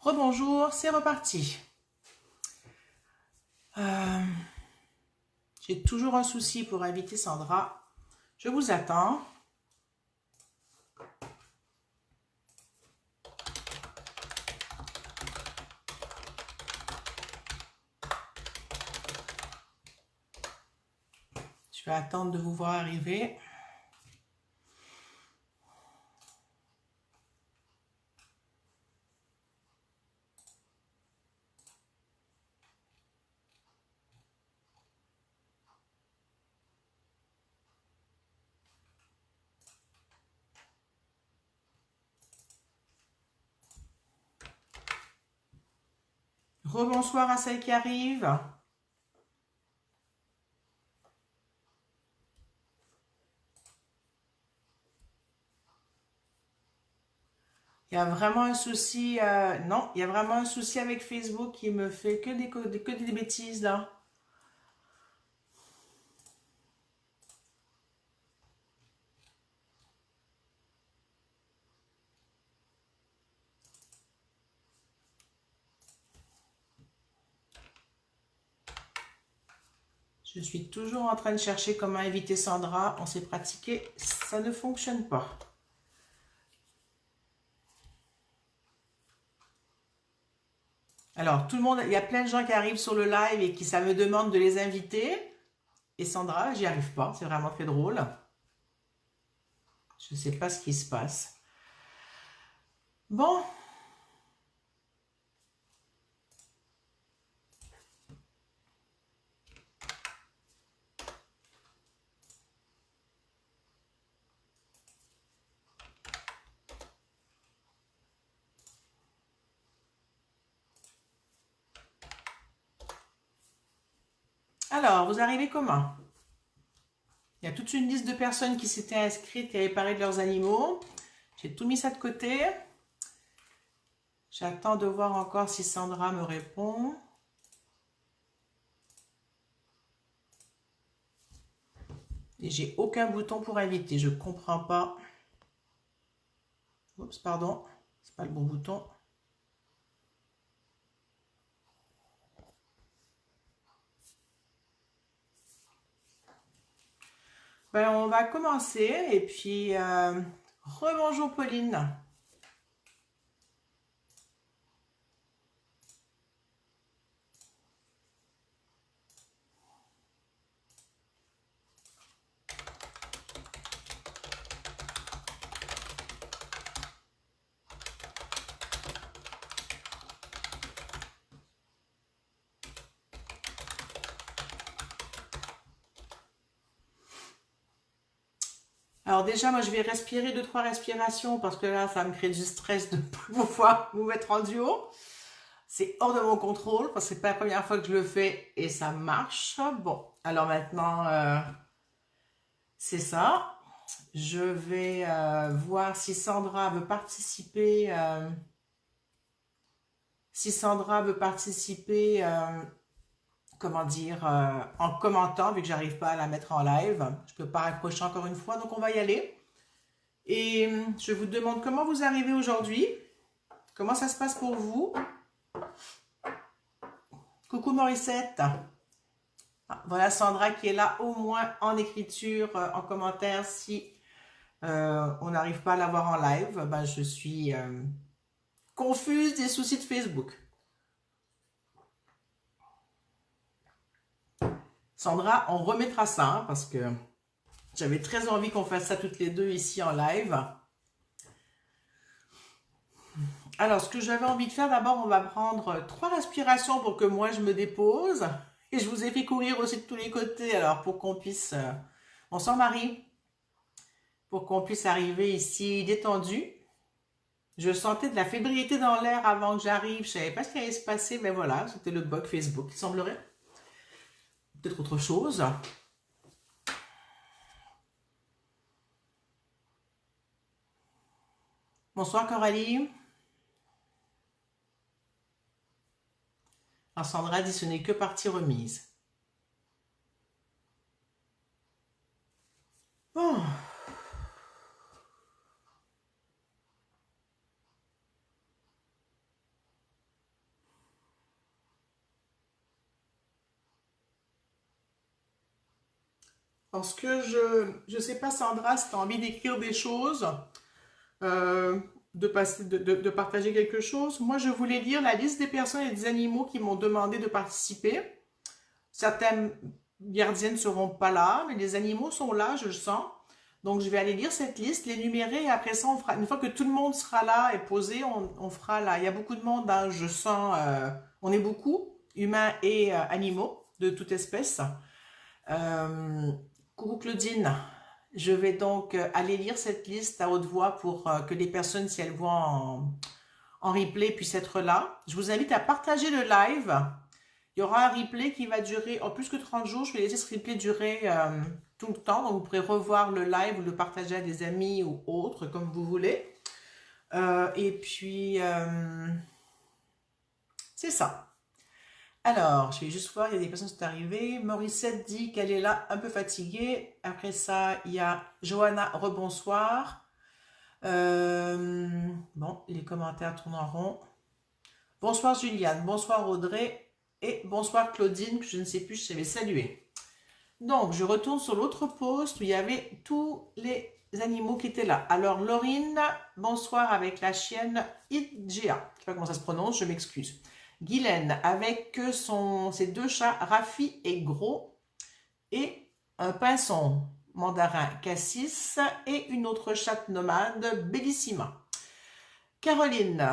Rebonjour, c'est reparti. J'ai toujours un souci pour inviter Sandra. Je vous attends. Je vais attendre de vous voir arriver. Rebonsoir à celles qui arrivent. Il y a vraiment un souci. Non, il y a vraiment un souci avec Facebook qui me fait que des bêtises là. Je suis toujours en train de chercher comment inviter Sandra. On s'est pratiqué, ça ne fonctionne pas. Alors, tout le monde, il y a plein de gens qui arrivent sur le live et qui ça me demande de les inviter. Et Sandra, j'y arrive pas. C'est vraiment très drôle. Je ne sais pas ce qui se passe. Bon. Alors, vous arrivez comment? Il y a toute une liste de personnes qui s'étaient inscrites, qui avaient parlé de leurs animaux. J'ai tout mis ça de côté. J'attends de voir encore si Sandra me répond. Et j'ai aucun bouton pour inviter. Je ne comprends pas. Oups, pardon. C'est pas le bon bouton. Ben, on va commencer. Et puis, rebonjour Pauline. Alors déjà, moi, je vais respirer 2-3 respirations parce que là, ça me crée du stress de pouvoir vous mettre en duo. C'est hors de mon contrôle parce que c'est pas la première fois que je le fais et ça marche. Bon, alors maintenant, c'est ça. Je vais voir si Sandra veut participer. Si Sandra veut participer, comment dire, en commentant, vu que j'arrive pas à la mettre en live. Je peux pas raccrocher encore une fois, donc on va y aller. Et je vous demande comment vous arrivez aujourd'hui. Comment ça se passe pour vous? Coucou Morissette. Ah, voilà Sandra qui est là au moins en écriture, en commentaire. Si on n'arrive pas à la voir en live, ben, je suis confuse des soucis de Facebook. Sandra, on remettra ça hein, parce que j'avais très envie qu'on fasse ça toutes les deux ici en live. Alors, ce que j'avais envie de faire, d'abord, on va prendre 3 respirations pour que moi je me dépose. Et je vous ai fait courir aussi de tous les côtés, alors pour qu'on puisse... on s'en marie. Pour qu'on puisse arriver ici détendu. Je sentais de la fébrilité dans l'air avant que j'arrive. Je savais pas ce qui allait se passer, mais voilà, c'était le bug Facebook, il semblerait. Peut-être autre chose. Bonsoir Coralie. Alors Sandra dit ce n'est que partie remise. Bon. Parce que je sais pas, Sandra, si tu as envie d'écrire des choses, de partager quelque chose. Moi, je voulais lire la liste des personnes et des animaux qui m'ont demandé de participer. Certaines gardiennes ne seront pas là, mais les animaux sont là, je le sens. Donc, je vais aller lire cette liste, l'énumérer, et après ça, on fera, une fois que tout le monde sera là et posé, on fera là. Il y a beaucoup de monde, hein, je sens, on est beaucoup, humains et animaux, de toute espèce. Euh, Coucou Claudine, je vais donc aller lire cette liste à haute voix pour que les personnes, si elles voient en replay, puissent être là. Je vous invite à partager le live. Il y aura un replay qui va durer en plus que 30 jours. Je vais laisser ce replay durer tout le temps. Donc vous pourrez revoir le live ou le partager à des amis ou autres, comme vous voulez. Et puis, c'est ça. Alors, je vais juste voir, il y a des personnes qui sont arrivées. Morissette dit qu'elle est là, un peu fatiguée. Après ça, il y a Johanna, rebonsoir. Bon, les commentaires tournent en rond. Bonsoir Juliane, bonsoir Audrey et bonsoir Claudine, que je ne sais plus, je vais saluer. Donc, je retourne sur l'autre post où il y avait tous les animaux qui étaient là. Alors, Laurine, bonsoir avec la chienne Idgea. Je ne sais pas comment ça se prononce, je m'excuse. Guylaine avec ses deux chats, Rafi et Gros, et un pinson mandarin Cassis et une autre chatte nomade, Bellissima. Caroline,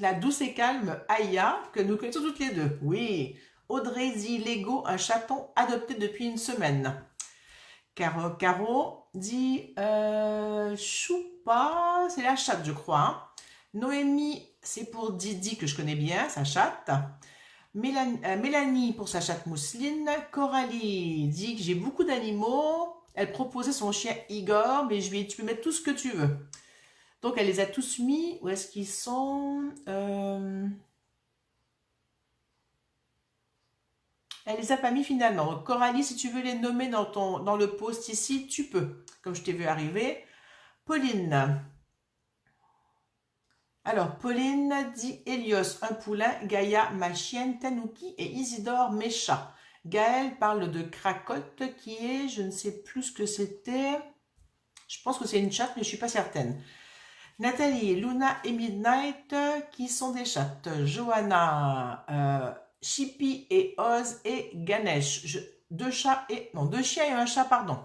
la douce et calme Aya, que nous connaissons toutes les deux. Oui. Audrey dit Lego, un chaton adopté depuis une semaine. Caro dit Choupa, c'est la chatte, je crois. Hein. Noémie, c'est pour Didi, que je connais bien, sa chatte. Mélanie pour sa chatte mousseline. Coralie dit que j'ai beaucoup d'animaux. Elle proposait son chien Igor, mais je lui ai dit tu peux mettre tout ce que tu veux. Donc elle les a tous mis. Où est-ce qu'ils sont Elle les a pas mis finalement. Donc, Coralie, si tu veux les nommer dans le post ici, tu peux. Comme je t'ai vu arriver. Pauline. Alors, Pauline dit Hélios, un poulain, Gaïa, ma chienne, Tanuki et Isidore, mes chats. Gaëlle parle de Cracotte qui est, je ne sais plus ce que c'était. Je pense que c'est une chatte, mais je ne suis pas certaine. Nathalie, Luna et Midnight qui sont des chattes. Johanna, Chippy et Oz et Ganesh. Deux chiens et un chat, pardon.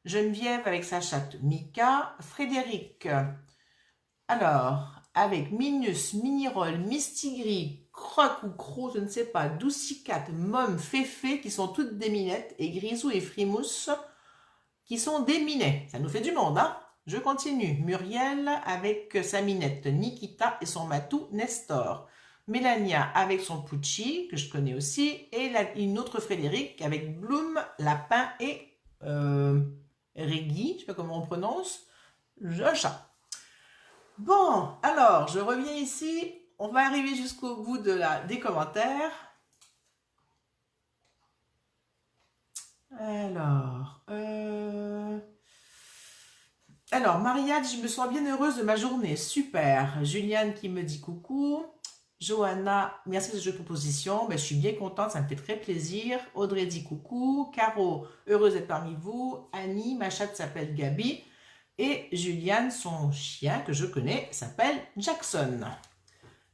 Geneviève avec sa chatte Mika. Frédéric. Alors, avec Minus, Minirol, Mistigris, Croc ou Croc, je ne sais pas, Doucicat, Mom, Féfé, qui sont toutes des minettes, et Grisou et Frimousse, qui sont des minets. Ça nous fait du monde, hein? Je continue. Muriel avec sa minette, Nikita et son matou, Nestor. Mélania avec son Pucci, que je connais aussi, et une autre Frédéric avec Bloom, Lapin et Reggie, je ne sais pas comment on prononce, un chat. Bon, alors, je reviens ici. On va arriver jusqu'au bout des commentaires. Alors, Marianne, je me sens bien heureuse de ma journée. Super. Juliane qui me dit coucou. Johanna, merci de cette proposition. Ben, je suis bien contente, ça me fait très plaisir. Audrey dit coucou. Caro, heureuse d'être parmi vous. Annie, ma chatte s'appelle Gabi. Et Juliane, son chien que je connais, s'appelle Jackson.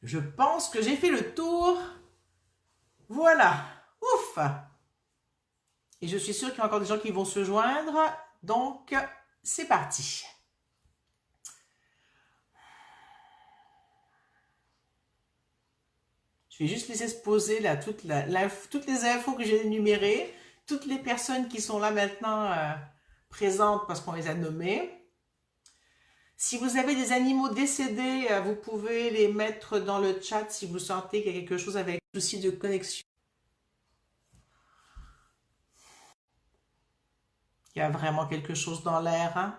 Je pense que j'ai fait le tour. Voilà. Ouf. Et je suis sûre qu'il y a encore des gens qui vont se joindre. Donc, c'est parti. Je vais juste laisser se poser là toutes les infos que j'ai énumérées. Toutes les personnes qui sont là maintenant présentes parce qu'on les a nommées. Si vous avez des animaux décédés, vous pouvez les mettre dans le chat si vous sentez qu'il y a quelque chose avec souci de connexion. Il y a vraiment quelque chose dans l'air. Hein?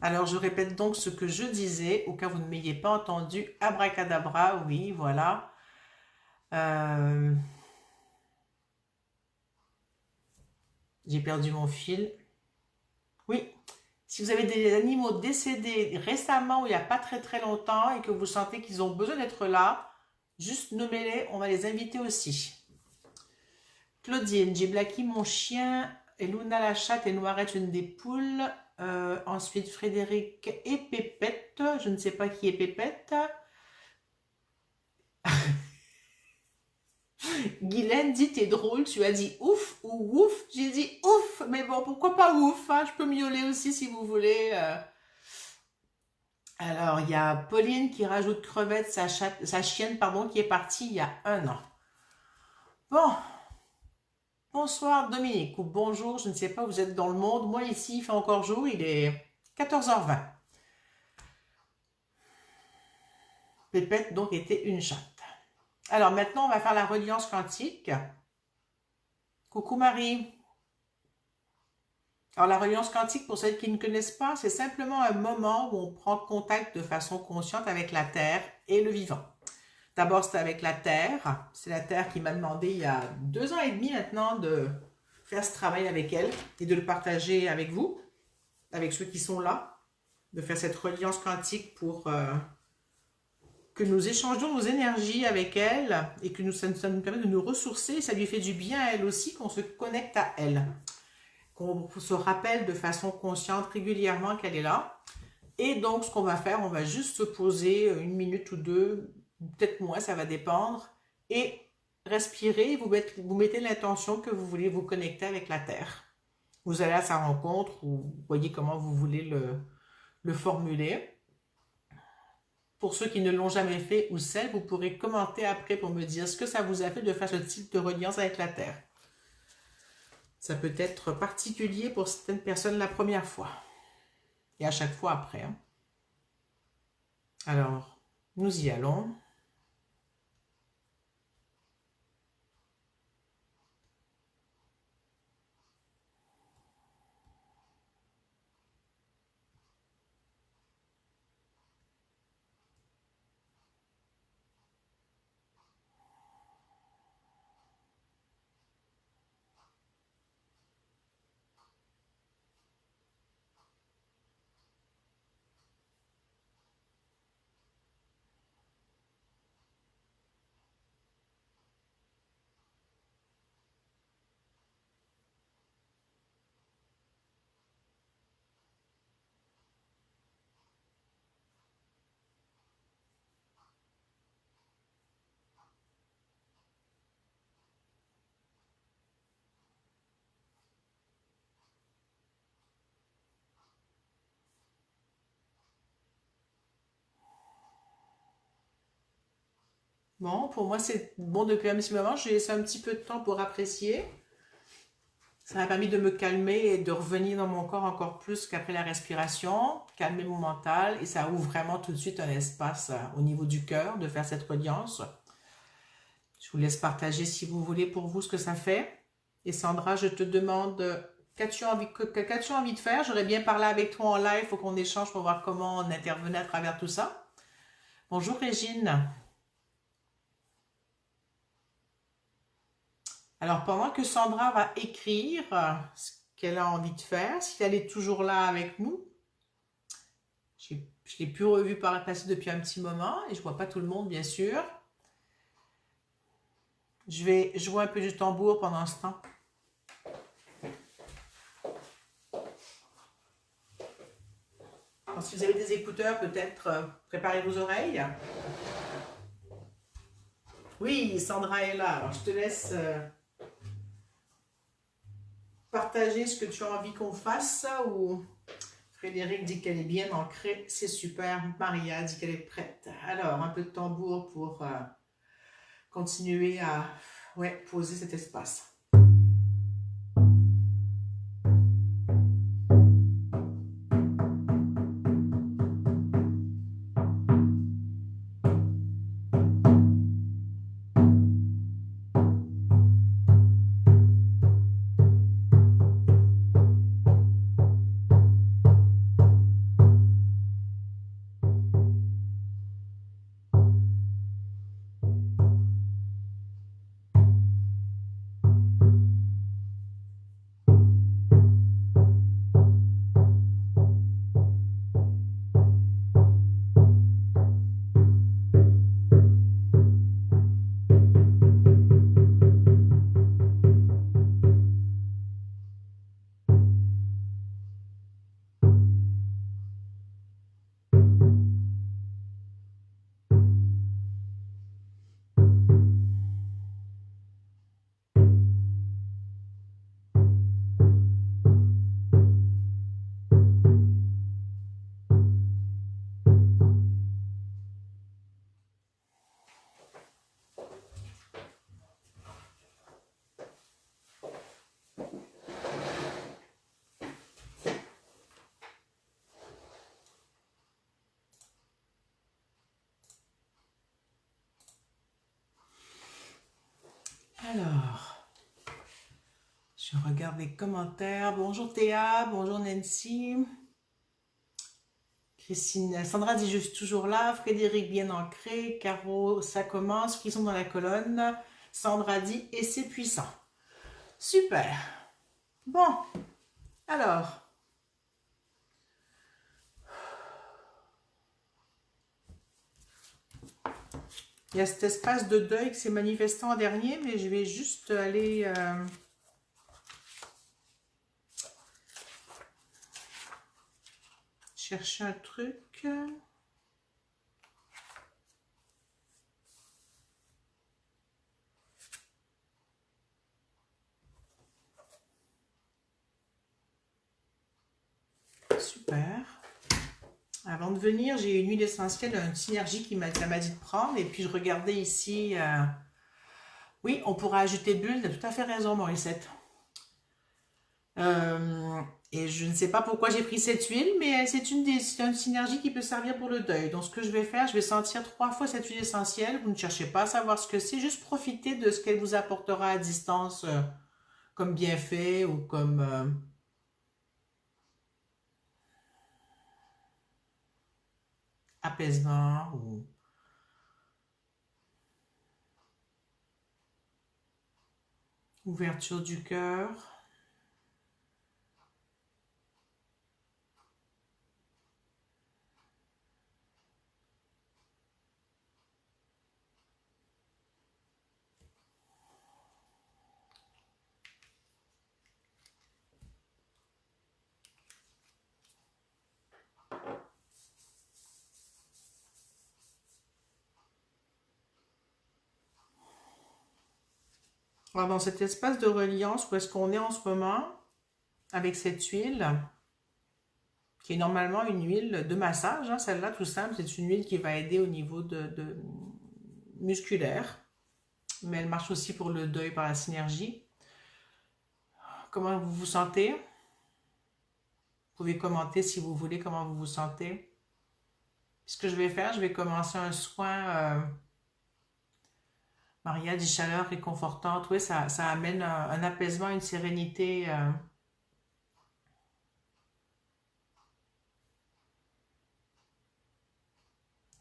Alors, je répète donc ce que je disais, au cas où vous ne m'ayez pas entendu. Abracadabra, oui, voilà. J'ai perdu mon fil. Oui, si vous avez des animaux décédés récemment ou il n'y a pas très très longtemps et que vous sentez qu'ils ont besoin d'être là, juste nommez-les, on va les inviter aussi. Claudine, j'ai Blacky, mon chien, et Luna la chatte et Noirette, une des poules. Ensuite, Frédéric et Pépette. Je ne sais pas qui est Pépette. Guylaine dit t'es drôle, tu as dit ouf ou ouf. J'ai dit ouf, mais bon, pourquoi pas ouf, hein, je peux miauler aussi si vous voulez. Alors, il y a Pauline qui rajoute crevette, sa chienne, pardon, qui est partie il y a 1 an. Bon, bonsoir Dominique, ou bonjour, je ne sais pas, vous êtes dans le monde. Moi ici, il fait encore jour, il est 14h20. Pépette donc était une chatte. Alors maintenant, on va faire la reliance quantique. Coucou Marie. Alors la reliance quantique, pour celles qui ne connaissent pas, c'est simplement un moment où on prend contact de façon consciente avec la Terre et le vivant. D'abord, c'est avec la Terre. C'est la Terre qui m'a demandé il y a 2 ans et demi maintenant de faire ce travail avec elle et de le partager avec vous, avec ceux qui sont là, de faire cette reliance quantique pour que nous échangeons nos énergies avec elle et que ça nous permet de nous ressourcer. Ça lui fait du bien à elle aussi, qu'on se connecte à elle, qu'on se rappelle de façon consciente régulièrement qu'elle est là. Et donc, ce qu'on va faire, on va juste se poser 1 minute ou 2, peut-être moins, ça va dépendre, et respirer. Vous mettez l'intention que vous voulez vous connecter avec la Terre. Vous allez à sa rencontre, ou vous voyez comment vous voulez le formuler. Pour ceux qui ne l'ont jamais fait ou celles, vous pourrez commenter après pour me dire ce que ça vous a fait de faire ce type de reliance avec la Terre. Ça peut être particulier pour certaines personnes la première fois. Et à chaque fois après. Hein. Alors, nous y allons. Bon, pour moi, c'est bon depuis un petit moment. J'ai laissé un petit peu de temps pour apprécier. Ça m'a permis de me calmer et de revenir dans mon corps encore plus qu'après la respiration, calmer mon mental et ça ouvre vraiment tout de suite un espace au niveau du cœur de faire cette reliance. Je vous laisse partager si vous voulez pour vous ce que ça fait. Et Sandra, je te demande, qu'as-tu envie de faire? J'aurais bien parlé avec toi en live, il faut qu'on échange pour voir comment on intervenait à travers tout ça. Bonjour Régine. Alors, pendant que Sandra va écrire ce qu'elle a envie de faire, si elle est toujours là avec nous, je ne l'ai plus revue par le passé depuis un petit moment et je ne vois pas tout le monde, bien sûr. Je vais jouer un peu du tambour pendant ce temps. Alors, si vous avez des écouteurs, peut-être préparez vos oreilles. Oui, Sandra est là. Alors, je te laisse partager ce que tu as envie qu'on fasse ou Frédéric dit qu'elle est bien ancrée, c'est super. Maria dit qu'elle est prête. Alors, un peu de tambour pour continuer à poser cet espace. Alors, je regarde les commentaires. Bonjour Théa, bonjour Nancy. Christine, Sandra dit je suis toujours là. Frédéric bien ancré. Caro, ça commence. Qui sont dans la colonne. Sandra dit et c'est puissant. Super. Bon, alors. Il y a cet espace de deuil qui s'est manifesté en dernier, mais je vais juste aller chercher un truc. Super. Avant de venir, j'ai une huile essentielle, une synergie qui m'a dit de prendre. Et puis, je regardais ici. Oui, on pourra ajouter bulle. Tu as tout à fait raison, Morissette. Et je ne sais pas pourquoi j'ai pris cette huile, mais c'est une synergie qui peut servir pour le deuil. Donc, ce que je vais faire, je vais sentir 3 fois cette huile essentielle. Vous ne cherchez pas à savoir ce que c'est. Juste profiter de ce qu'elle vous apportera à distance comme bienfait ou comme apaisement ou ouverture du cœur. Alors, dans cet espace de reliance, où est-ce qu'on est en ce moment, avec cette huile, qui est normalement une huile de massage, hein, celle-là, tout simple, c'est une huile qui va aider au niveau de musculaire, mais elle marche aussi pour le deuil par la synergie. Comment vous vous sentez? Vous pouvez commenter si vous voulez comment vous vous sentez. Ce que je vais faire, je vais commencer un soin. Maria dit chaleur réconfortante. Oui, ça amène un apaisement, une sérénité.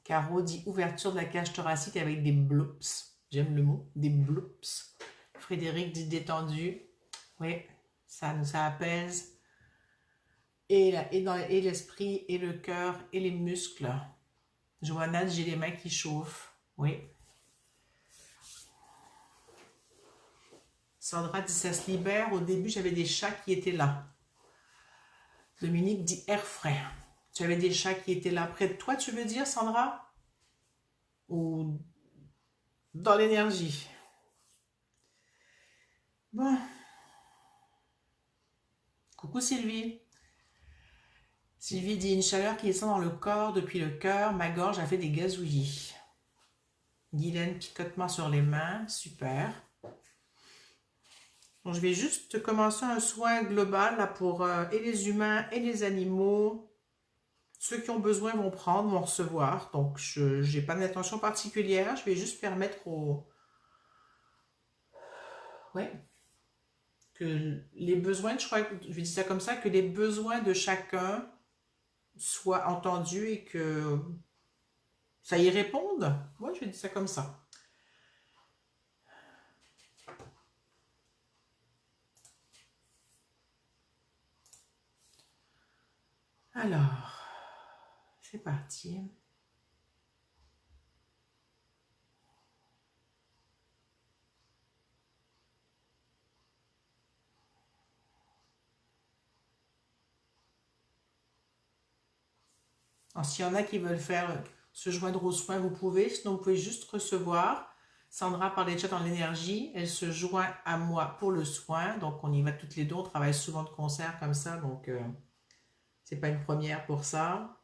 Caro dit ouverture de la cage thoracique avec des bloops. J'aime le mot, des bloops. Frédéric dit détendu. Oui, ça apaise. Et l'esprit, et le cœur, et les muscles. Johanna, j'ai les mains qui chauffent. Oui. Sandra dit ça se libère. Au début, j'avais des chats qui étaient là. Dominique dit air frais. Tu avais des chats qui étaient là près de toi, tu veux dire, Sandra? Ou dans l'énergie? Bon. Coucou Sylvie. Sylvie dit une chaleur qui descend dans le corps depuis le cœur. Ma gorge a fait des gazouillis. Guylaine, picotement sur les mains. Super. Donc, je vais juste commencer un soin global là, pour et les humains et les animaux. Ceux qui ont besoin vont prendre, vont recevoir. Donc, je n'ai pas d'intention particulière. Je vais juste permettre aux... Ouais. Que les besoins, je crois, je vais dire ça comme ça, que les besoins de chacun soient entendus et que ça y réponde. Moi, je vais dire ça comme ça. Alors, c'est parti. Alors, s'il y en a qui veulent faire se joindre aux soins, vous pouvez. Sinon, vous pouvez juste recevoir. Sandra parlait déjà dans l'énergie. Elle se joint à moi pour le soin. Donc, on y va toutes les deux. On travaille souvent de concert comme ça. Donc, c'est pas une première pour ça.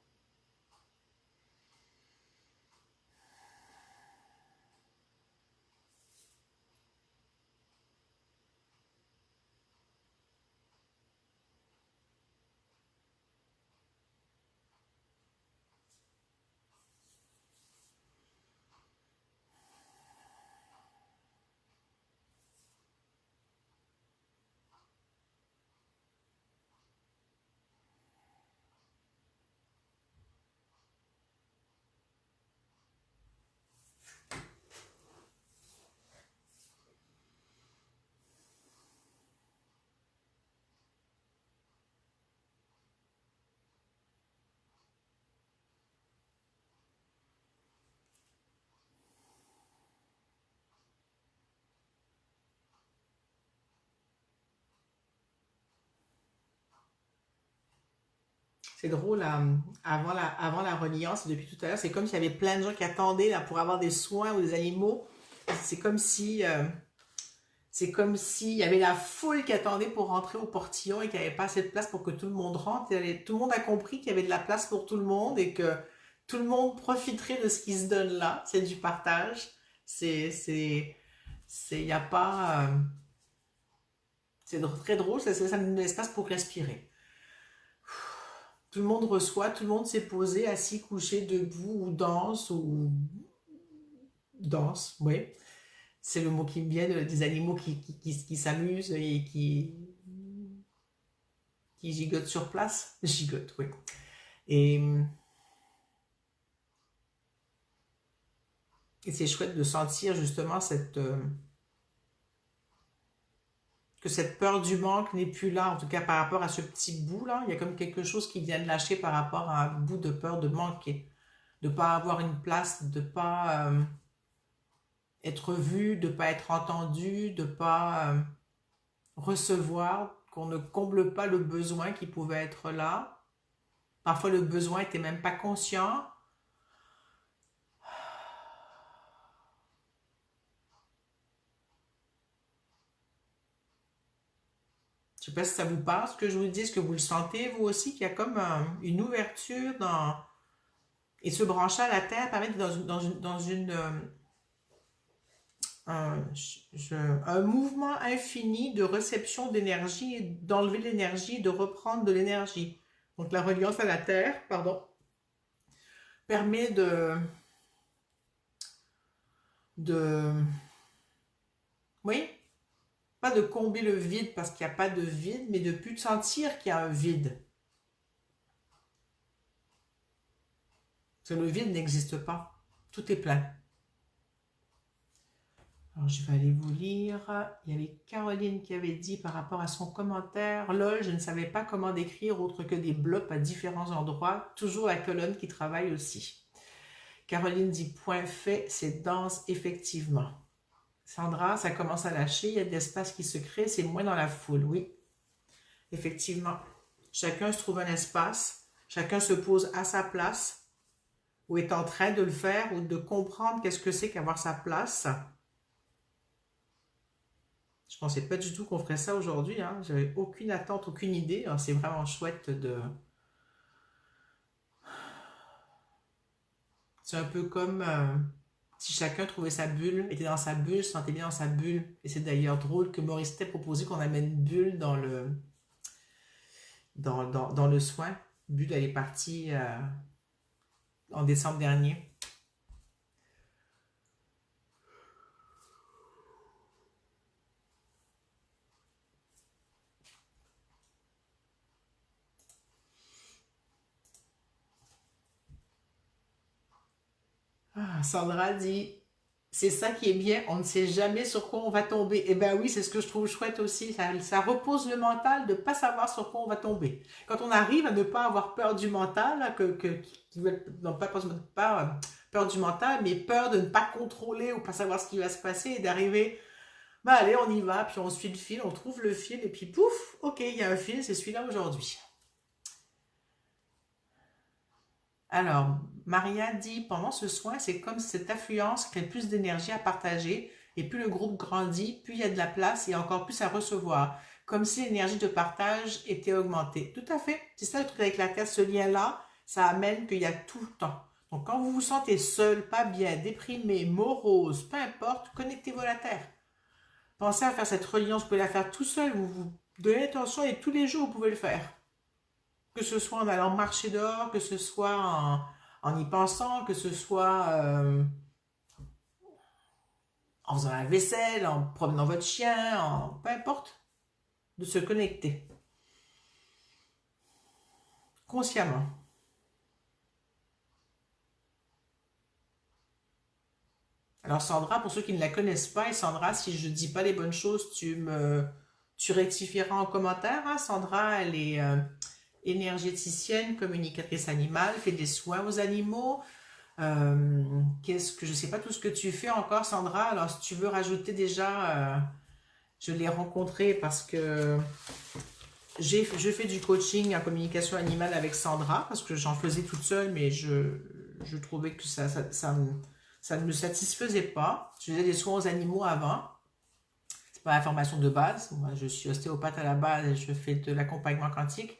C'est drôle, avant la reliance, depuis tout à l'heure, c'est comme s'il y avait plein de gens qui attendaient là, pour avoir des soins ou des animaux. C'est comme si, il y avait la foule qui attendait pour rentrer au portillon et qu'il n'y avait pas assez de place pour que tout le monde rentre. Tout le monde a compris qu'il y avait de la place pour tout le monde et que tout le monde profiterait de ce qui se donne là. C'est du partage. Il n'y a pas, c'est très drôle, ça me donne l'espace pour respirer. Tout le monde reçoit, tout le monde s'est posé, assis, couché, debout, ou danse, oui. C'est le mot qui me vient, des animaux qui s'amusent et qui gigotent sur place. Gigotent, oui. Et, et c'est chouette de sentir justement que cette peur du manque n'est plus là, en tout cas par rapport à ce petit bout là. Il y a comme quelque chose qui vient de lâcher par rapport à un bout de peur de manquer, de pas avoir une place, de pas être vu, de pas être entendu, de pas recevoir, qu'on ne comble pas le besoin qui pouvait être là. Parfois le besoin était même pas conscient. Je sais pas si ça vous parle, ce que je vous dis, ce que vous le sentez, vous aussi, qu'il y a comme une ouverture dans... Et se brancher à la terre permet d'être un mouvement infini de réception d'énergie, d'enlever l'énergie, de reprendre de l'énergie. Donc la reliance à la terre, pardon, permet oui, pas de combler le vide parce qu'il n'y a pas de vide, mais de plus sentir qu'il y a un vide. Parce que le vide n'existe pas. Tout est plein. Alors, je vais aller vous lire. Il y avait Caroline qui avait dit par rapport à son commentaire, lol, je ne savais pas comment décrire autre que des blops à différents endroits. Toujours la colonne qui travaille aussi. Caroline dit, point fait, c'est dense, effectivement. Sandra, ça commence à lâcher, il y a de l'espace qui se crée, c'est moins dans la foule, oui. Effectivement. Chacun se trouve un espace, chacun se pose à sa place, ou est en train de le faire, ou de comprendre qu'est-ce que c'est qu'avoir sa place. Je pensais pas du tout qu'on ferait ça aujourd'hui, hein. J'avais aucune attente, aucune idée. C'est vraiment chouette de... C'est un peu comme si chacun trouvait sa bulle, était dans sa bulle, se sentait bien dans sa bulle. Et c'est d'ailleurs drôle que Maurice t'ait proposé qu'on amène bulle dans le soin. Bulle, elle est partie en décembre dernier. Ah, Sandra dit, c'est ça qui est bien, on ne sait jamais sur quoi on va tomber. Eh bien oui, c'est ce que je trouve chouette aussi. Ça repose le mental de ne pas savoir sur quoi on va tomber. Quand on arrive à ne pas avoir peur du mental, là, non, pas peur du mental, mais peur de ne pas contrôler ou pas savoir ce qui va se passer et d'arriver, bah allez, on y va, puis on suit le fil, on trouve le fil et puis pouf, ok, il y a un fil, c'est celui-là aujourd'hui. Alors, Maria dit, pendant ce soin, c'est comme si cette affluence crée plus d'énergie à partager, et plus le groupe grandit, plus il y a de la place et encore plus à recevoir, comme si l'énergie de partage était augmentée. Tout à fait, c'est ça le truc avec la Terre, ce lien-là, ça amène qu'il y a tout le temps. Donc quand vous vous sentez seul, pas bien, déprimé, morose, peu importe, connectez-vous à la Terre. Pensez à faire cette reliance, vous pouvez la faire tout seul, vous vous donnez l'intention et tous les jours vous pouvez le faire. Que ce soit en allant marcher dehors, que ce soit en y pensant, que ce soit en faisant la vaisselle, en promenant votre chien, peu importe, de se connecter consciemment. Alors Sandra, pour ceux qui ne la connaissent pas, et Sandra, si je ne dis pas les bonnes choses, tu rectifieras en commentaire. Hein? Sandra, elle est énergéticienne, communicatrice animale, fait des soins aux animaux. Qu'est-ce que je sais pas tout ce que tu fais encore, Sandra. Alors si tu veux rajouter déjà, je l'ai rencontrée parce que je fais du coaching en communication animale avec Sandra parce que j'en faisais toute seule, mais je trouvais que ça ne me satisfaisait pas. Je faisais des soins aux animaux avant. C'est pas la formation de base. Moi, je suis ostéopathe à la base et je fais de l'accompagnement quantique.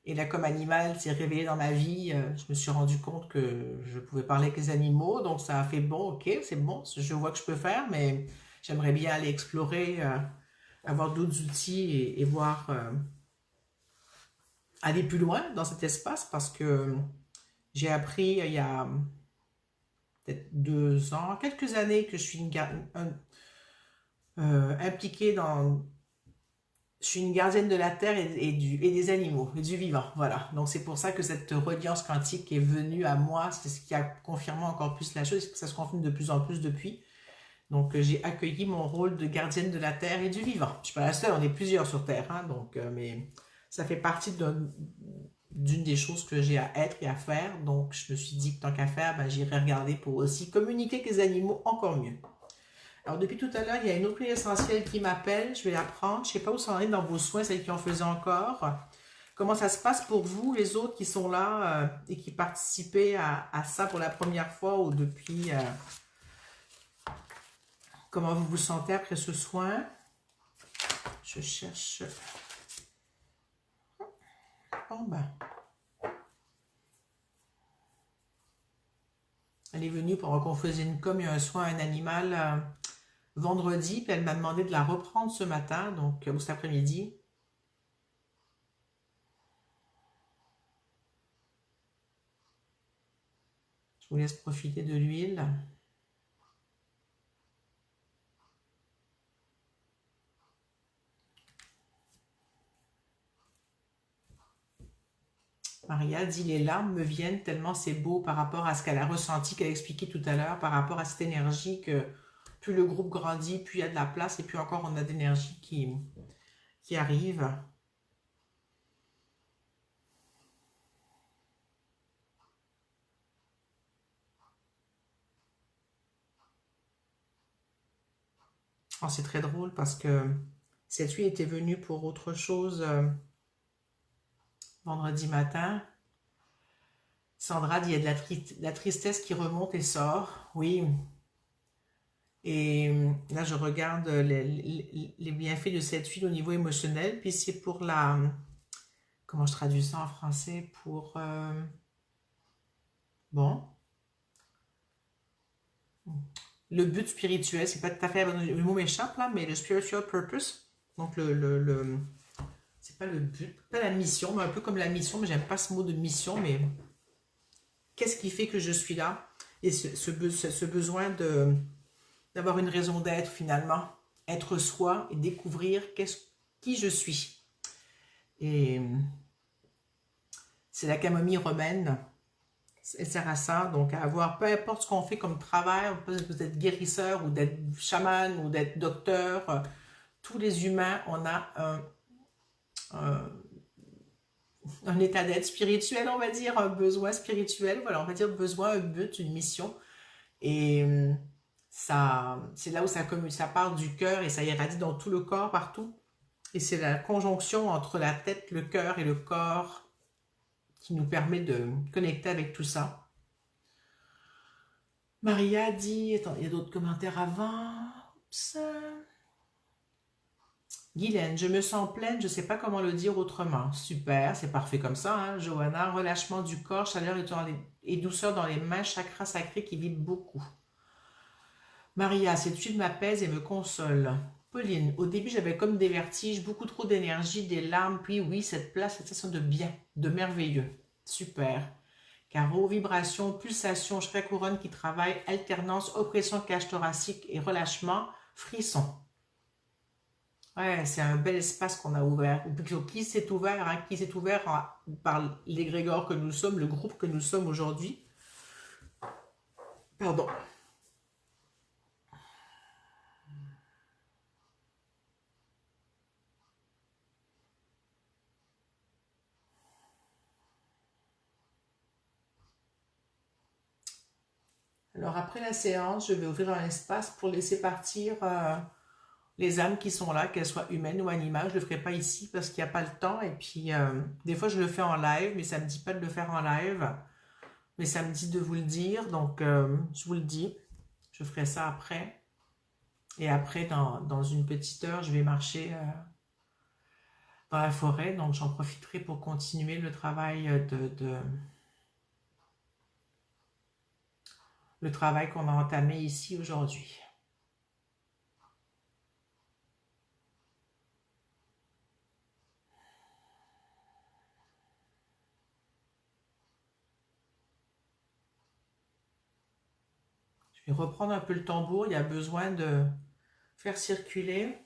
Et là, comme animal s'est révélé dans ma vie, je me suis rendu compte que je pouvais parler avec les animaux. Donc, ça a fait bon, ok, c'est bon, je vois que je peux faire, mais j'aimerais bien aller explorer, avoir d'autres outils et voir, aller plus loin dans cet espace parce que j'ai appris il y a peut-être 2 ans, quelques années que je suis impliquée dans. Je suis une gardienne de la terre et des animaux, et du vivant, voilà. Donc c'est pour ça que cette reliance quantique est venue à moi, c'est ce qui a confirmé encore plus la chose, c'est que ça se confirme de plus en plus depuis. Donc j'ai accueilli mon rôle de gardienne de la terre et du vivant. Je ne suis pas la seule, on est plusieurs sur Terre, hein, donc, mais ça fait partie d'une des choses que j'ai à être et à faire. Donc je me suis dit que tant qu'à faire, ben, j'irai regarder pour aussi communiquer avec les animaux encore mieux. Alors, depuis tout à l'heure, il y a une autre huile essentielle qui m'appelle. Je vais la prendre. Je ne sais pas où ça en est dans vos soins, celles qui en faisaient encore. Comment ça se passe pour vous, les autres qui sont là et qui participaient à ça pour la première fois ou depuis... comment vous vous sentez après ce soin? Je cherche... Bon, ben... Elle est venue pour qu'on faisait une com, il y a un soin à un animal vendredi, puis elle m'a demandé de la reprendre ce matin, donc ou cet après-midi. Je vous laisse profiter de l'huile. Maria dit les larmes me viennent tellement c'est beau par rapport à ce qu'elle a ressenti, qu'elle a expliqué tout à l'heure, par rapport à cette énergie que plus le groupe grandit, plus il y a de la place et plus encore on a d'énergie qui arrive. Oh, c'est très drôle parce que cette huile était venue pour autre chose vendredi matin. Sandra dit il y a de la tristesse qui remonte et sort. Oui. Et là, je regarde les bienfaits de cette huile au niveau émotionnel. Puis c'est pour la... Comment je traduis ça en français? Pour... bon. Le but spirituel, c'est pas tout à fait... Le mot m'échappe là, mais le spiritual purpose. Donc c'est pas le but, pas la mission, mais un peu comme la mission, mais j'aime pas ce mot de mission, mais qu'est-ce qui fait que je suis là? Et ce besoin d'avoir une raison d'être finalement, être soi et découvrir qui je suis. Et c'est la camomille romaine, elle sert à ça, donc à avoir, peu importe ce qu'on fait comme travail, on peut être guérisseur ou d'être chaman ou d'être docteur, tous les humains, on a un état d'être spirituel, on va dire, un besoin spirituel, voilà, on va dire besoin, un but, une mission. Et ça, c'est là où ça part du cœur et ça irradie dans tout le corps, partout. Et c'est la conjonction entre la tête, le cœur et le corps qui nous permet de connecter avec tout ça. Maria dit, attends, il y a d'autres commentaires avant. Oups. Guylaine, je me sens pleine, je ne sais pas comment le dire autrement. Super, c'est parfait comme ça, hein. Johanna, relâchement du corps, chaleur et douceur dans les mains, chakra sacré qui vibre beaucoup. Maria, cette huile m'apaise et me console. Pauline, au début j'avais comme des vertiges, beaucoup trop d'énergie, des larmes, puis oui, cette place, cette sensation de bien, de merveilleux. Super. Carreau, vibration, pulsation, chakra couronne qui travaille, alternance, oppression, cage thoracique et relâchement, frisson. Ouais, c'est un bel espace qu'on a ouvert. Qui s'est ouvert, hein, qui s'est ouvert par l'égrégore que nous sommes, le groupe que nous sommes aujourd'hui. Pardon. Alors après la séance, je vais ouvrir un espace pour laisser partir les âmes qui sont là, qu'elles soient humaines ou animales. Je ne le ferai pas ici parce qu'il n'y a pas le temps. Et puis, des fois, je le fais en live, mais ça ne me dit pas de le faire en live. Mais ça me dit de vous le dire. Donc, je vous le dis. Je ferai ça après. Et après, dans une petite heure, je vais marcher dans la forêt. Donc, j'en profiterai pour continuer le travail le travail qu'on a entamé ici aujourd'hui. Je vais reprendre un peu le tambour. Il y a besoin de faire circuler.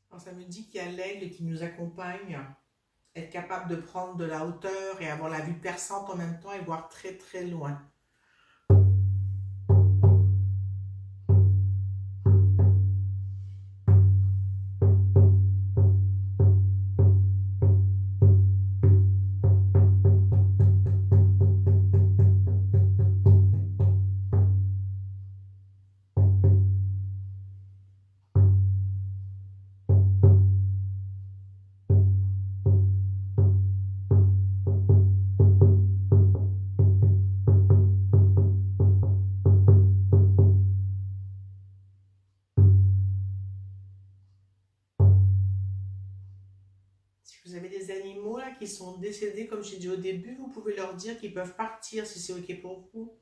Alors, ça me dit qu'il y a l'aigle qui nous accompagne. Être capable de prendre de la hauteur et avoir la vue perçante en même temps et voir très très loin. Si vous avez des animaux là qui sont décédés, comme j'ai dit au début, vous pouvez leur dire qu'ils peuvent partir si c'est ok pour vous.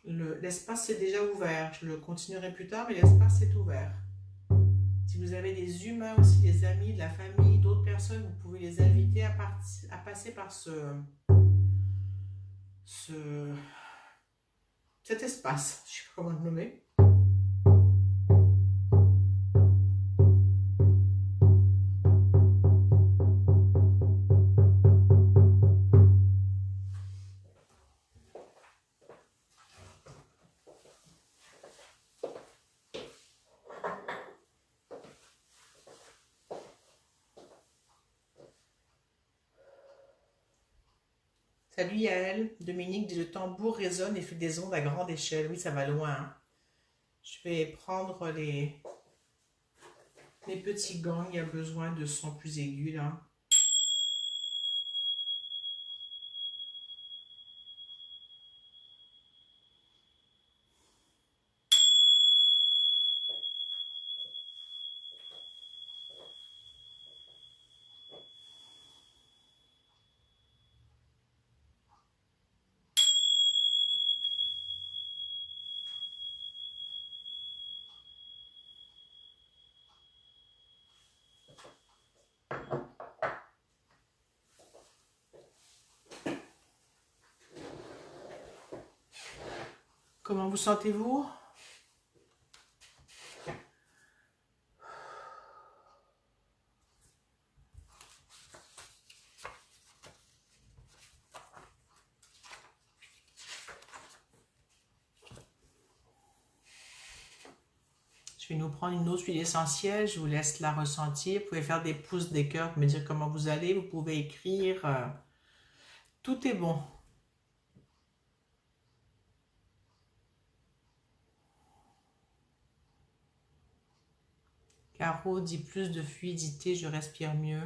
L'espace est déjà ouvert. Je le continuerai plus tard, mais l'espace est ouvert. Si vous avez des humains aussi, des amis, de la famille, d'autres personnes, vous pouvez les inviter à passer par cet espace. Je ne sais pas comment le nommer. Salut Yael, Dominique dit le tambour résonne et fait des ondes à grande échelle. Oui, ça va loin. Hein. Je vais prendre les petits gants, il y a besoin de sons plus aigus là. Comment vous sentez-vous? Je vais nous prendre une autre huile essentielle, je vous laisse la ressentir. Vous pouvez faire des pouces, des cœurs, me dire comment vous allez. Vous pouvez écrire. Tout est bon. Caro dit plus de fluidité, je respire mieux.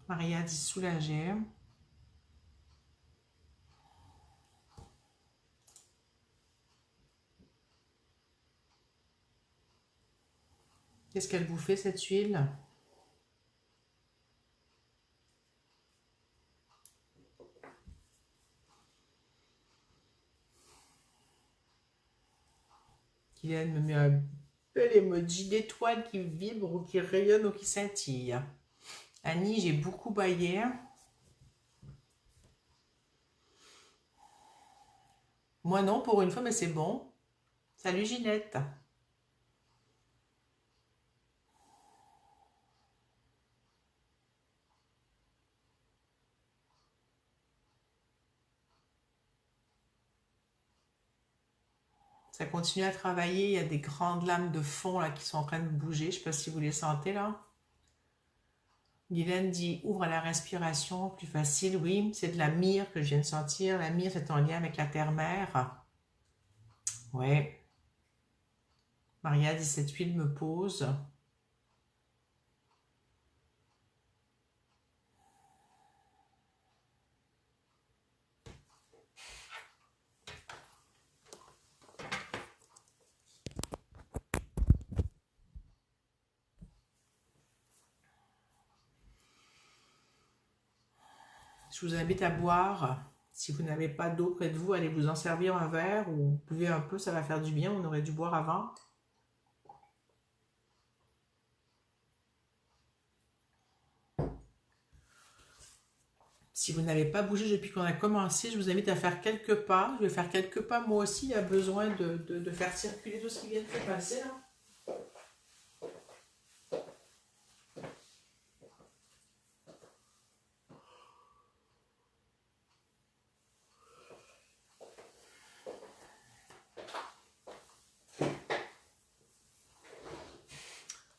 Maria dit soulagée. Qu'est-ce qu'elle vous fait cette huile? Kylian me met un bel emoji d'étoile qui vibre ou qui rayonne ou qui scintille. Annie, j'ai beaucoup baillé. Moi non, pour une fois, mais c'est bon. Salut Ginette. Ça continue à travailler. Il y a des grandes lames de fond là qui sont en train de bouger. Je ne sais pas si vous les sentez là. Guylaine dit ouvre la respiration, plus facile. Oui, c'est de la myrrhe que je viens de sentir. La myrrhe, c'est en lien avec la terre-mère. Ouais. Maria dit cette huile me pose. Je vous invite à boire. Si vous n'avez pas d'eau près de vous, allez vous en servir un verre ou buvez un peu, ça va faire du bien. On aurait dû boire avant. Si vous n'avez pas bougé depuis qu'on a commencé, je vous invite à faire quelques pas. Je vais faire quelques pas. Moi aussi, il y a besoin de faire circuler tout ce qui vient de se passer là.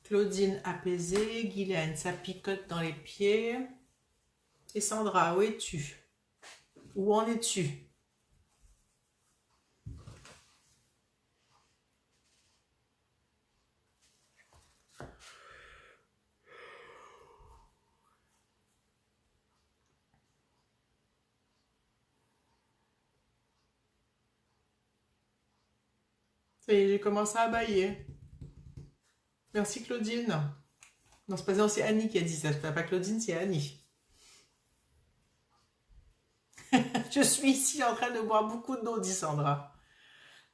Claudine apaisée, Guylaine, ça picote dans les pieds. Et Sandra, où es-tu? Où en es-tu? Ça y est, j'ai commencé à bailler. Merci Claudine. Non, c'est pas c'est Annie qui a dit ça. C'est pas Claudine, c'est Annie. Je suis ici en train de boire beaucoup d'eau, dit Sandra.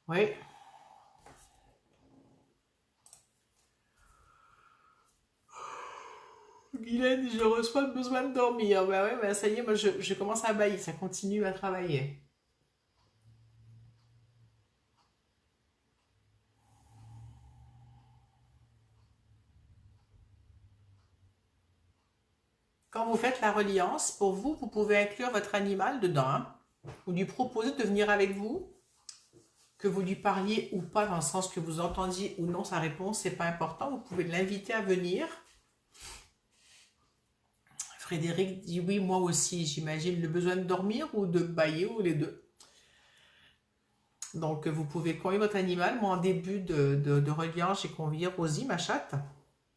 Oui. Guylaine, je reçois le besoin de dormir. Bah ouais, bah ça y est, moi je commence à bailler, ça continue à travailler. Quand vous faites la reliance, pour vous, vous pouvez inclure votre animal dedans, hein. Vous lui proposez de venir avec vous, que vous lui parliez ou pas, dans le sens que vous entendiez ou non sa réponse, c'est pas important. Vous pouvez l'inviter à venir. Frédéric dit oui, moi aussi, j'imagine le besoin de dormir ou de bailler ou les deux. Donc vous pouvez convier votre animal. Moi en début de reliance, j'ai convié Rosie, ma chatte,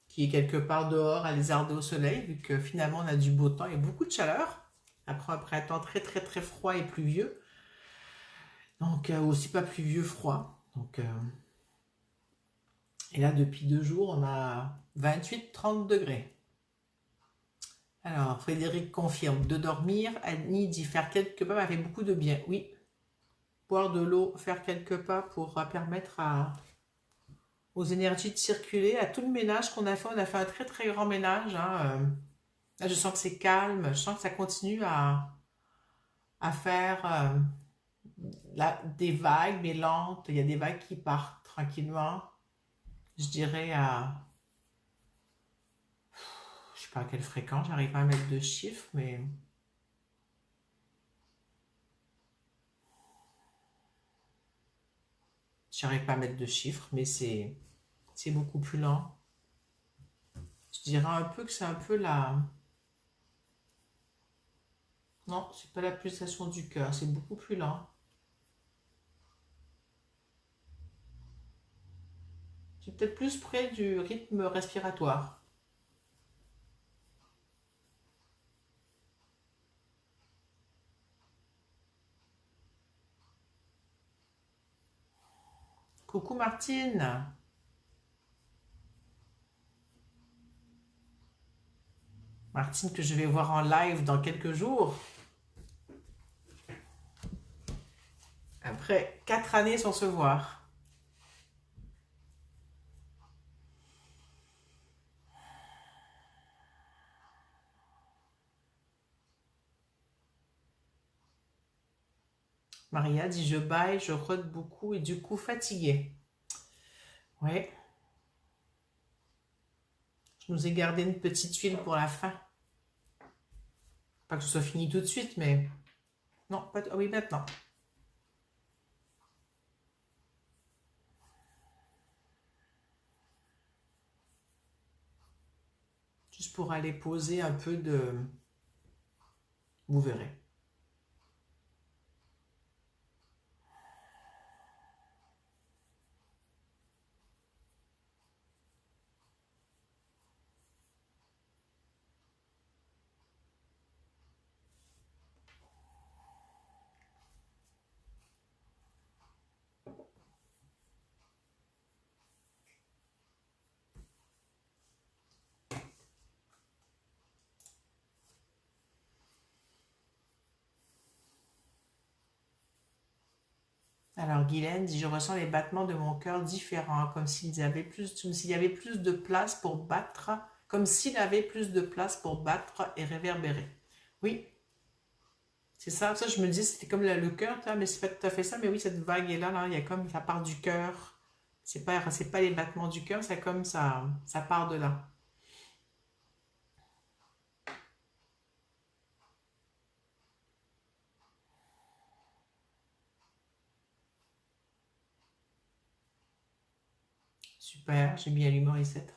qui est quelque part dehors à lézarder au soleil, vu que finalement on a du beau temps et beaucoup de chaleur. Après un printemps très très très froid et pluvieux. Donc aussi pas pluvieux, froid. Donc, et là depuis 2 jours, on a 28-30 degrés. Alors, Frédéric confirme de dormir. Annie dit faire quelques pas m'a fait beaucoup de bien. Oui, boire de l'eau, faire quelques pas pour permettre aux énergies de circuler, à tout le ménage qu'on a fait. On a fait un très très grand ménage, hein. Là, je sens que c'est calme, je sens que ça continue à faire des vagues, mais lentes. Il y a des vagues qui partent tranquillement, je dirais je sais pas à quelle fréquence, j'arrive pas à mettre de chiffres, mais j'arrive pas à mettre de chiffres, mais c'est beaucoup plus lent. Je dirais un peu que c'est un peu la... Non, c'est pas la pulsation du cœur, c'est beaucoup plus lent. C'est peut-être plus près du rythme respiratoire. Coucou Martine. Martine que je vais voir en live dans quelques jours. Après 4 années sans se voir. Maria dit je baille, je rôde beaucoup et du coup fatiguée. Ouais, je nous ai gardé une petite huile pour la fin. Pas que ce soit fini tout de suite, mais... Non, pas... ah oui, maintenant. Juste pour aller poser un peu de... Vous verrez. Alors Guylaine dit je ressens les battements de mon cœur différents, comme s'il y avait plus de place pour battre, comme s'il avait plus de place pour battre et réverbérer. Oui, c'est ça. Ça je me dis c'était comme le cœur, mais c'est pas tout à fait ça. Mais oui, cette vague est là, là, il y a comme ça part du cœur. C'est pas les battements du cœur, c'est comme ça part de là. Super, j'ai mis à l'humorisette.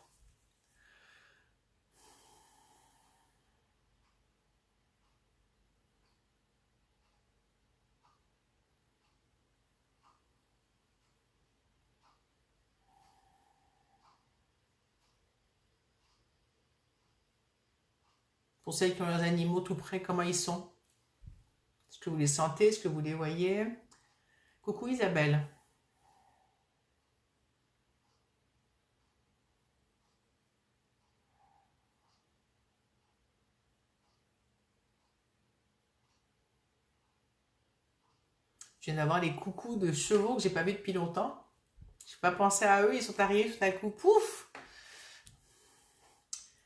Pour celles qui ont leurs animaux tout près, comment ils sont? Est-ce que vous les sentez? Est-ce que vous les voyez? Coucou Isabelle. Je viens d'avoir les coucous de chevaux que j'ai pas vus depuis longtemps. Je n'ai pas pensé à eux, ils sont arrivés tout à coup, pouf!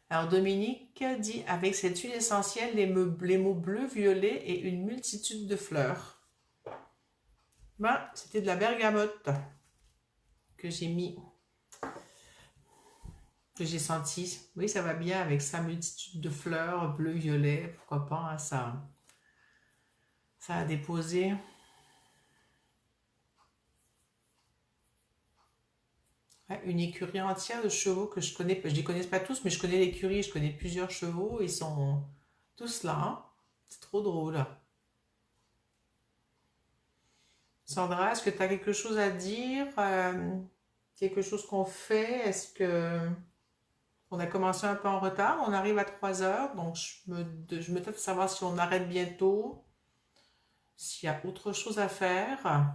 Alors Dominique dit avec cette huile essentielle, les mots bleu, violet et une multitude de fleurs. Ben, c'était de la bergamote que j'ai mis, que j'ai senti. Oui, ça va bien avec sa multitude de fleurs, bleu, violet, pourquoi pas, hein, ça a déposé. Ouais, une écurie entière de chevaux que je connais, je les connais pas tous, mais je connais l'écurie, je connais plusieurs chevaux, ils sont tous là, hein. C'est trop drôle. Sandra, est-ce que tu as quelque chose à dire? Quelque chose qu'on fait? Est-ce que on a commencé un peu en retard? On arrive à 3 heures, donc je me tâte de savoir si on arrête bientôt, s'il y a autre chose à faire.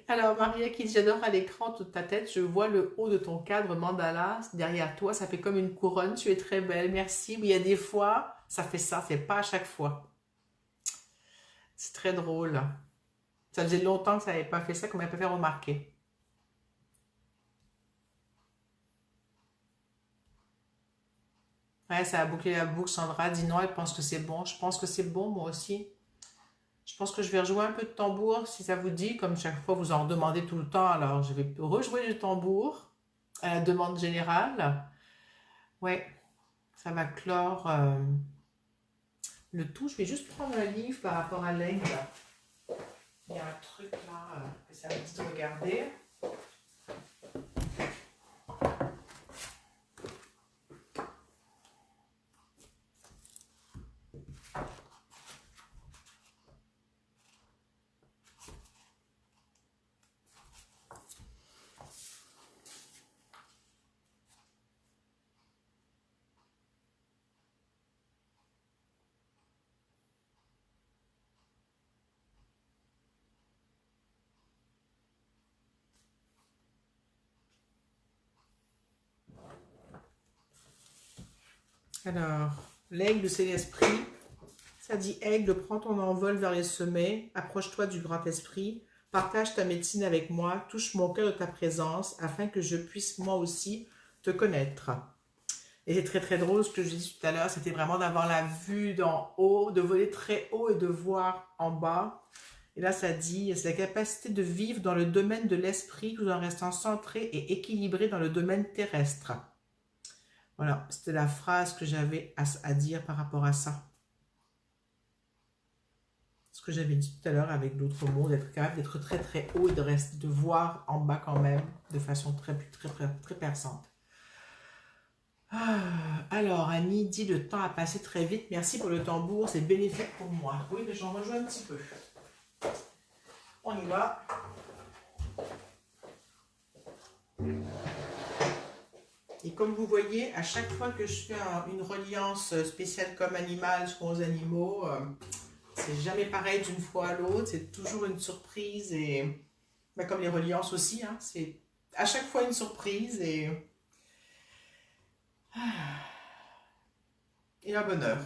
Alors, Maria qui dit, j'adore à l'écran toute ta tête, je vois le haut de ton cadre mandala derrière toi, ça fait comme une couronne, tu es très belle, merci. Oui, il y a des fois, ça fait ça, c'est pas à chaque fois. C'est très drôle. Ça faisait longtemps que ça n'avait pas fait ça, qu'on m'avait pas fait remarquer. Ouais, ça a bouclé la boucle, Sandra dit non, elle pense que c'est bon. Je pense que c'est bon, moi aussi. Je pense que je vais rejouer un peu de tambour, si ça vous dit, comme chaque fois vous en demandez tout le temps, alors je vais rejouer du tambour à la demande générale. Ouais, ça va clore le tout. Je vais juste prendre un livre par rapport à l'aigle. Il y a un truc là que ça me dit de regarder. Alors, l'aigle, c'est l'esprit. Ça dit, aigle, prends ton envol vers les sommets, approche-toi du grand esprit, partage ta médecine avec moi, touche mon cœur de ta présence, afin que je puisse moi aussi te connaître. Et c'est très très drôle, ce que je disais tout à l'heure, c'était vraiment d'avoir la vue d'en haut, de voler très haut et de voir en bas. Et là, ça dit, c'est la capacité de vivre dans le domaine de l'esprit tout en restant centré et équilibré dans le domaine terrestre. Voilà, c'était la phrase que j'avais à dire par rapport à ça. Ce que j'avais dit tout à l'heure avec l'autre mot, d'être capable d'être très très haut et de voir en bas quand même, de façon très très très, très perçante. Alors, Annie dit, le temps a passé très vite. Merci pour le tambour, c'est bénéfique pour moi. Oui, mais j'en rejoins un petit peu. On y va. Et comme vous voyez, à chaque fois que je fais une reliance spéciale comme animal aux animaux, c'est jamais pareil d'une fois à l'autre. C'est toujours une surprise. Et comme les reliances aussi, hein, c'est à chaque fois une surprise et un bonheur.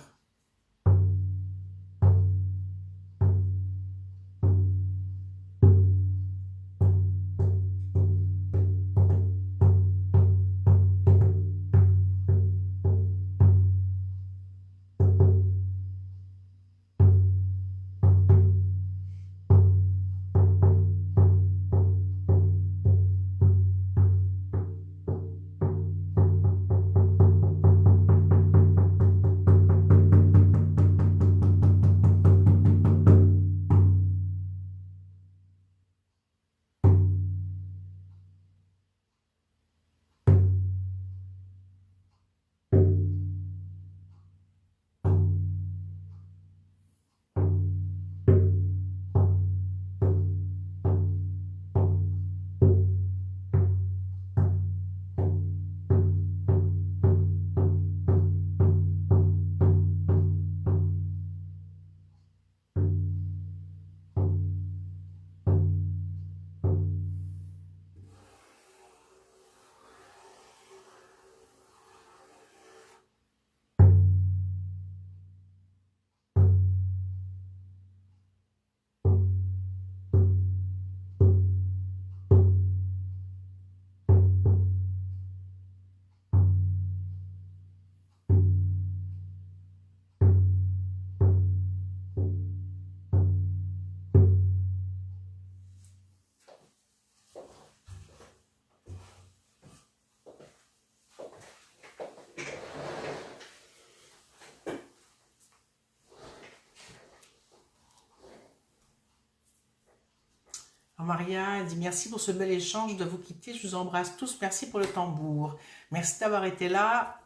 Maria dit merci pour ce bel échange, je dois vous quitter, je vous embrasse tous, merci pour le tambour. Merci d'avoir été là,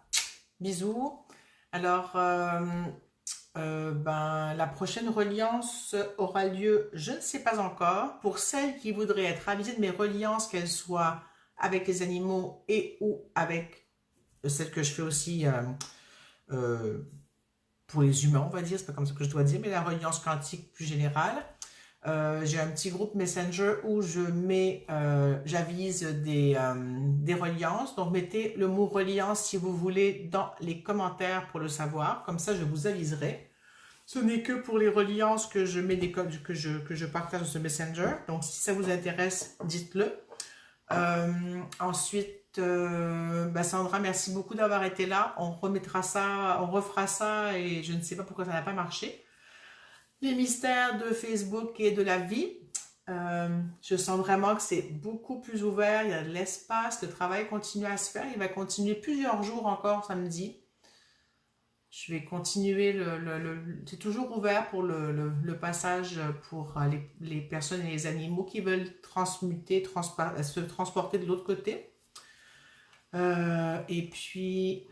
bisous. Alors, la prochaine reliance aura lieu, je ne sais pas encore. Pour celles qui voudraient être avisées de mes reliances, qu'elles soient avec les animaux et ou avec celles que je fais aussi pour les humains, on va dire, c'est pas comme ça que je dois dire, mais la reliance quantique plus générale. J'ai un petit groupe Messenger où j'avise des reliances. Donc, mettez le mot reliance si vous voulez dans les commentaires pour le savoir. Comme ça, je vous aviserai. Ce n'est que pour les reliances que je mets que je partage sur ce Messenger. Donc, si ça vous intéresse, dites-le. Ensuite, Sandra, merci beaucoup d'avoir été là. On remettra ça, on refera ça et je ne sais pas pourquoi ça n'a pas marché. Les mystères de Facebook et de la vie. Je sens vraiment que c'est beaucoup plus ouvert, il y a de l'espace, le travail continue à se faire, il va continuer plusieurs jours encore samedi. Je vais continuer, c'est toujours ouvert pour le passage pour les personnes et les animaux qui veulent transmuter, se transporter de l'autre côté. Et puis,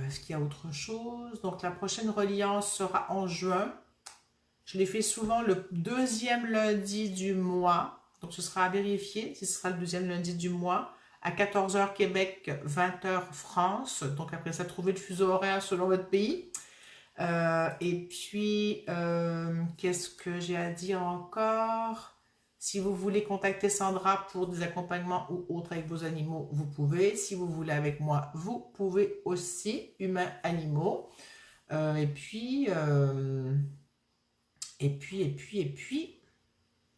est-ce qu'il y a autre chose? Donc la prochaine reliance sera en juin. Je l'ai fait souvent le deuxième lundi du mois. Donc, ce sera à vérifier si ce sera le deuxième lundi du mois. À 14h Québec, 20h France. Donc, après ça, trouvez le fuseau horaire selon votre pays. Et puis, qu'est-ce que j'ai à dire encore? Si vous voulez contacter Sandra pour des accompagnements ou autres avec vos animaux, vous pouvez. Si vous voulez avec moi, vous pouvez aussi, humains, animaux. Et puis,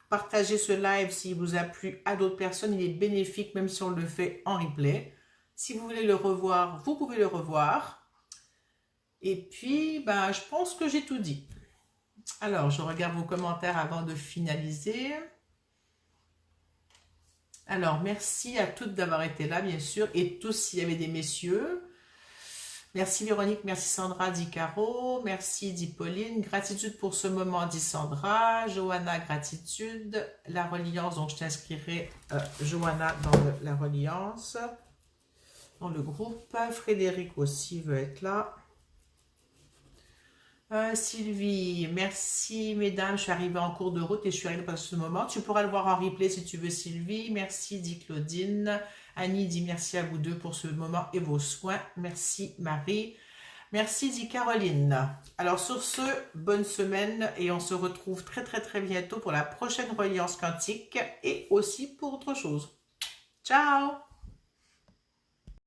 partagez ce live s'il vous a plu à d'autres personnes. Il est bénéfique même si on le fait en replay. Si vous voulez le revoir, vous pouvez le revoir. Et puis, ben, je pense que j'ai tout dit. Alors, je regarde vos commentaires avant de finaliser. Alors, merci à toutes d'avoir été là, bien sûr, et tous s'il y avait des messieurs. Merci Véronique, merci Sandra, dit Caro, merci dit Pauline, gratitude pour ce moment, dit Sandra, Johanna, gratitude, la reliance, donc je t'inscrirai Johanna dans la reliance, dans le groupe, Frédéric aussi veut être là. Sylvie, merci mesdames, je suis arrivée en cours de route et je suis arrivée par ce moment. Tu pourras le voir en replay si tu veux Sylvie. Merci, dit Claudine. Annie dit merci à vous deux pour ce moment et vos soins. Merci Marie. Merci, dit Caroline. Alors sur ce, bonne semaine et on se retrouve très très bientôt pour la prochaine reliance quantique et aussi pour autre chose. Ciao!